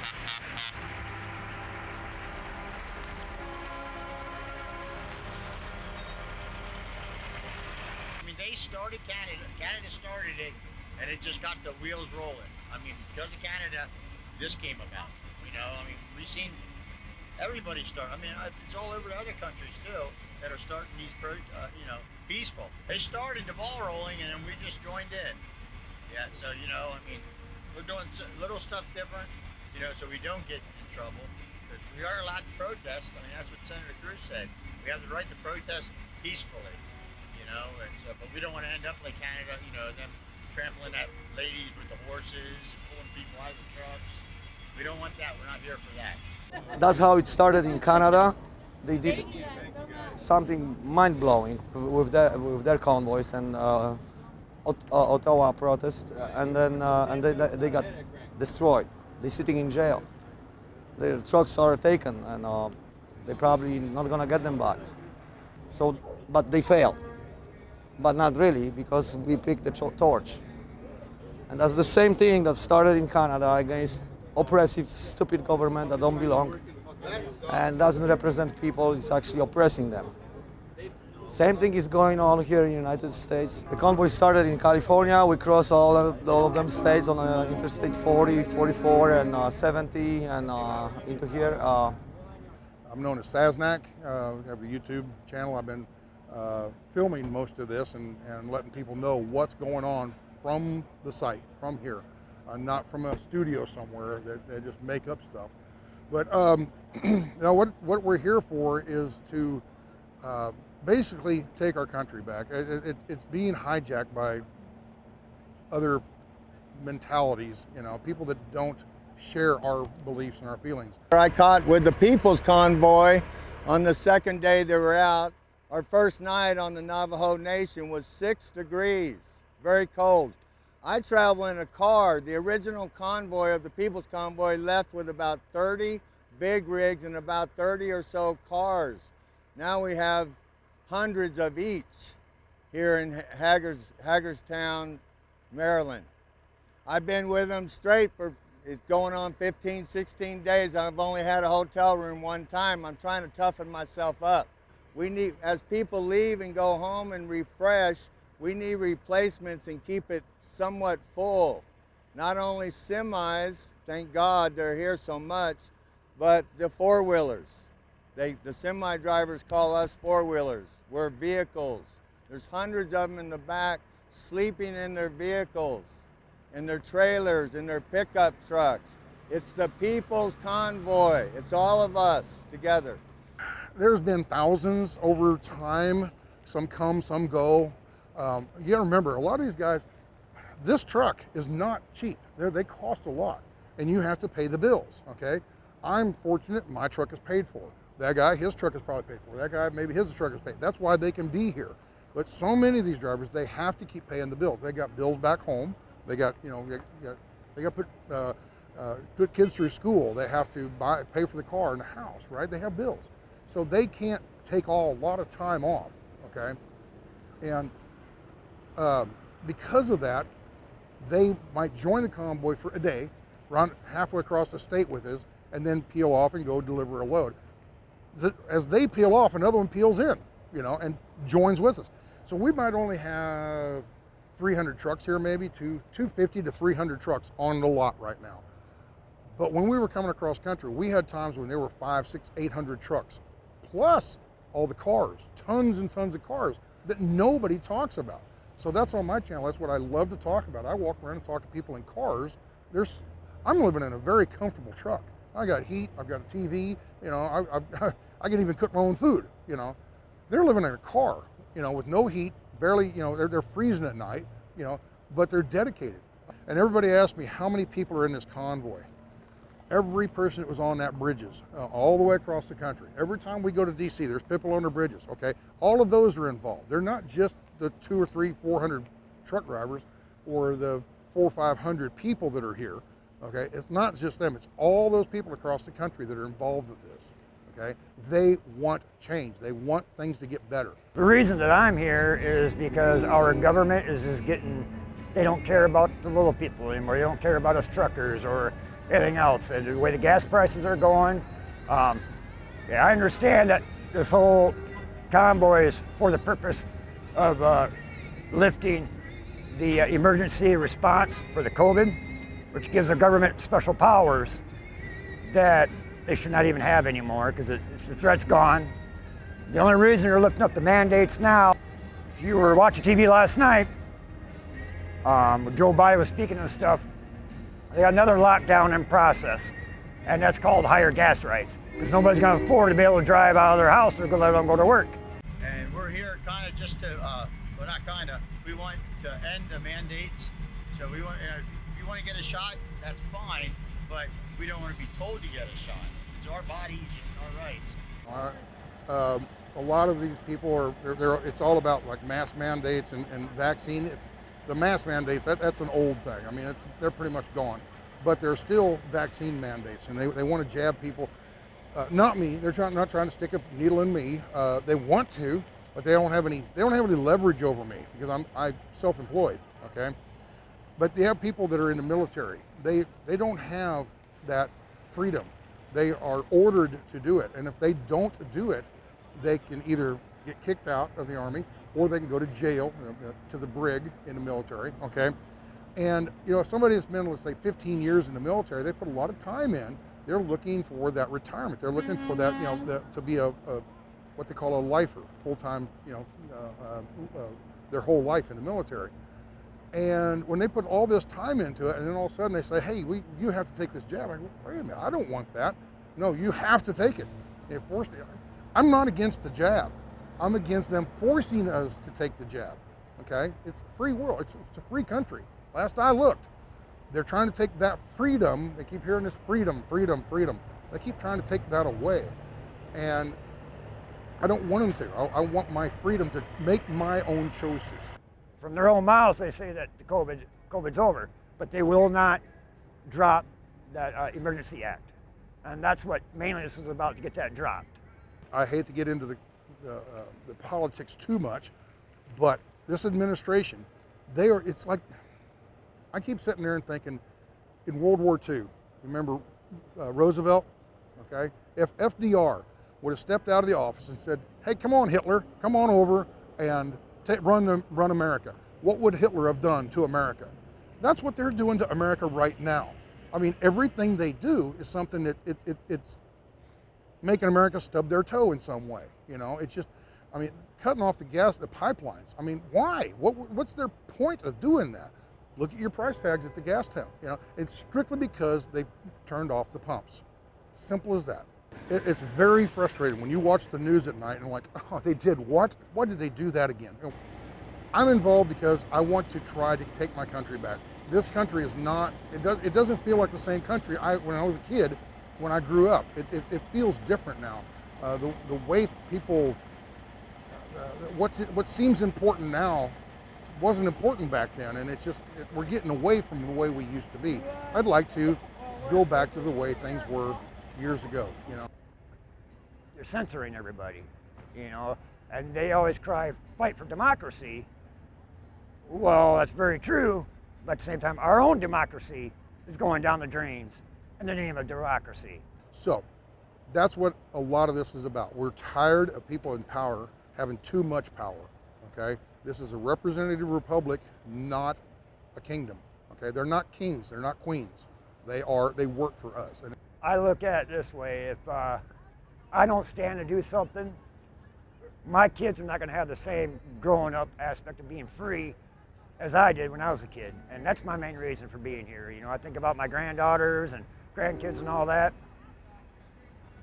I mean, they started Canada. Canada started it, and it just got the wheels rolling. I mean, because of Canada, this came about. You know, I mean, we've seen everybody start. I mean, it's all over the other countries too that are starting these, peaceful. They started the ball rolling, and then we just joined in. Yeah, so I mean, we're doing little stuff different, so we don't get in trouble because we are allowed to protest. I mean, that's what Senator Cruz said. We have the right to protest peacefully. And so, but we don't want to end up like Canada, them trampling at ladies with the horses and pulling people out of the trucks. We don't want that. We're not here for that. That's how it started in Canada. They did something mind-blowing with their convoys and Ottawa protest, and then they got destroyed. They're sitting in jail. Their trucks are taken, and they're probably not gonna get them back. So, but they failed. But not really, because we picked the torch. And that's the same thing that started in Canada against oppressive, stupid government that don't belong and doesn't represent people. It's actually oppressing them. Same thing is going on here in the United States. The convoy started in California. We crossed all of them states on Interstate 40, 44, and 70, and into here. I'm known as Saznak. I have the YouTube channel. I've been filming most of this and letting people know what's going on from the site, from here, not from a studio somewhere that they just make up stuff. But what we're here for is to basically take our country back. It's being hijacked by other mentalities, people that don't share our beliefs and our feelings. I caught with the People's Convoy on the second day they were out. Our first night on the Navajo Nation was 6 degrees, very cold. I travel in a car. The original convoy of the People's Convoy left with about 30 big rigs and about 30 or so cars. Now we have hundreds of each here in Hagerstown, Maryland. I've been with them straight for, it's going on 15, 16 days. I've only had a hotel room one time. I'm trying to toughen myself up. We need, as people leave and go home and refresh, we need replacements and keep it somewhat full. Not only semis, thank God they're here so much, but the four-wheelers. The semi drivers call us four-wheelers. We're vehicles. There's hundreds of them in the back sleeping in their vehicles, in their trailers, in their pickup trucks. It's the People's Convoy. It's all of us together. There's been thousands over time. Some come, some go. You gotta remember, a lot of these guys, this truck is not cheap. They cost a lot, and you have to pay the bills, okay? I'm fortunate, my truck is paid for. That guy, his truck is probably paid for. That guy, maybe his truck is paid. That's why they can be here. But so many of these drivers, they have to keep paying the bills. They got bills back home. They got, they got to put kids through school. They have to pay for the car and the house, right? They have bills. So they can't take a lot of time off, okay? And because of that, they might join the convoy for a day, run halfway across the state with us, and then peel off and go deliver a load. As they peel off, another one peels in, and joins with us. So we might only have 300 trucks here, maybe 250 to 300 trucks on the lot right now. But when we were coming across country, we had times when there were 500, 600, 800 trucks, plus all the cars, tons and tons of cars that nobody talks about. So that's on my channel. That's what I love to talk about. I walk around and talk to people in cars. I'm living in a very comfortable truck. I got heat, I've got a TV, I can even cook my own food, They're living in a car, with no heat, barely, they're freezing at night, but they're dedicated. And everybody asked me how many people are in this convoy. Every person that was on that bridges, all the way across the country. Every time we go to DC, there's people on the bridges, okay? All of those are involved. They're not just the 200 or 300, 400 truck drivers or the 400 or 500 people that are here, okay? It's not just them, it's all those people across the country that are involved with this, okay? They want change, they want things to get better. The reason that I'm here is because our government is just getting, they don't care about the little people anymore. They don't care about us truckers or anything else. And the way the gas prices are going, yeah, I understand that this whole convoy is for the purpose of lifting the emergency response for the COVID, which gives the government special powers that they should not even have anymore because the threat's gone. The only reason they're lifting up the mandates now, if you were watching TV last night, Joe Biden was speaking and stuff, they got another lockdown in process, and that's called higher gas rates because nobody's going to afford to be able to drive out of their house or let them go to work. And we're here kind of just to, well, not kind of, we want to end the mandates. So we want, if you want to get a shot, that's fine, but we don't want to be told to get a shot. It's our bodies and our rights. A lot of these people it's all about like mask mandates and vaccine. The mask mandates, that's an old thing. I mean, they're pretty much gone. But there's still vaccine mandates, and they want to jab people. Not me. They're not trying to stick a needle in me. They want to, but they don't have any leverage over me because I'm self-employed. Okay, but they have people that are in the military. They don't have that freedom. They are ordered to do it, and if they don't do it, they can either get kicked out of the Army or they can go to jail, to the brig in the military. Okay, and if somebody has been, let's say, 15 years in the military, they put a lot of time in. They're looking for that retirement. They're looking for that, to be a what they call a lifer, full-time, their whole life in the military. And when they put all this time into it, and then all of a sudden they say, hey, you have to take this jab. I go, wait a minute, I don't want that. No, you have to take it. They forced me. I'm not against the jab. I'm against them forcing us to take the jab, okay? It's a free world, it's a free country. Last I looked, they're trying to take that freedom. They keep hearing this freedom, freedom, freedom. They keep trying to take that away. And I don't want them to. I want my freedom to make my own choices. From their own mouths, they say that the COVID's over, but they will not drop that Emergency Act. And that's what mainly this is about, to get that dropped. I hate to get into the politics too much, but this administration, it's like, I keep sitting there and thinking, in World War II, remember Roosevelt, okay? If FDR would have stepped out of the office and said, hey, come on, Hitler, come on over and run America, what would Hitler have done to America? That's what they're doing to America right now. I mean, everything they do is something that it's making America stub their toe in some way. It's just, I mean, cutting off the pipelines. I mean, why? What's their point of doing that? Look at your price tags at the gas temp. It's strictly because they turned off the pumps. Simple as that. It's very frustrating when you watch the news at night and like, oh, they did what? Why did they do that again? I'm involved because I want to try to take my country back. This country is not, it doesn't feel like the same country when I was a kid, when I grew up. It feels different now. The way people, what seems important now wasn't important back then, and it's just, we're getting away from the way we used to be. I'd like to go back to the way things were years ago. You're censoring everybody, and they always cry, fight for democracy. Well, that's very true, but at the same time, our own democracy is going down the drains in the name of democracy. So, that's what a lot of this is about. We're tired of people in power having too much power, okay? This is a representative republic, not a kingdom, okay? They're not kings, they're not queens. They work for us. And I look at it this way, if I don't stand to do something, my kids are not gonna have the same growing up aspect of being free as I did when I was a kid. And that's my main reason for being here. I think about my granddaughters and grandkids and all that.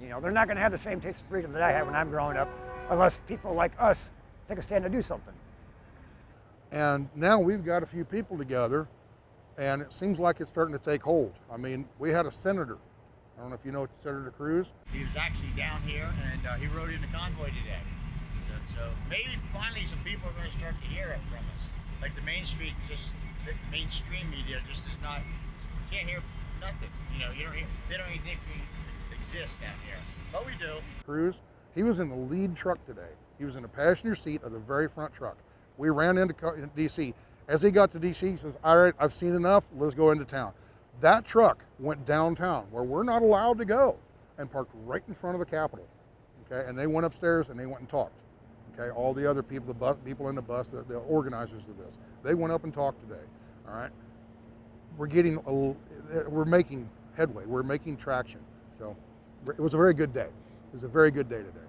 They're not gonna have the same taste of freedom that I had when I'm growing up, unless people like us take a stand to do something. And now we've got a few people together, and it seems like it's starting to take hold. I mean, we had a senator. I don't know if you know Senator Cruz. He was actually down here, and he rode in the convoy today. So maybe finally some people are going to start to hear it from us. Like the mainstream media just is not. You can't hear nothing. You don't hear. They don't even think we exist down here, but we do. Cruz, he was in the lead truck today. He was in the passenger seat of the very front truck. We ran into D.C. As he got to D.C., he says, all right, I've seen enough, let's go into town. That truck went downtown where we're not allowed to go and parked right in front of the Capitol. Okay, and they went upstairs and they went and talked. Okay, all the other people, people in the bus, the organizers of this, they went up and talked today. All right, we're making headway. We're making traction. So it was a very good day. It was a very good day today.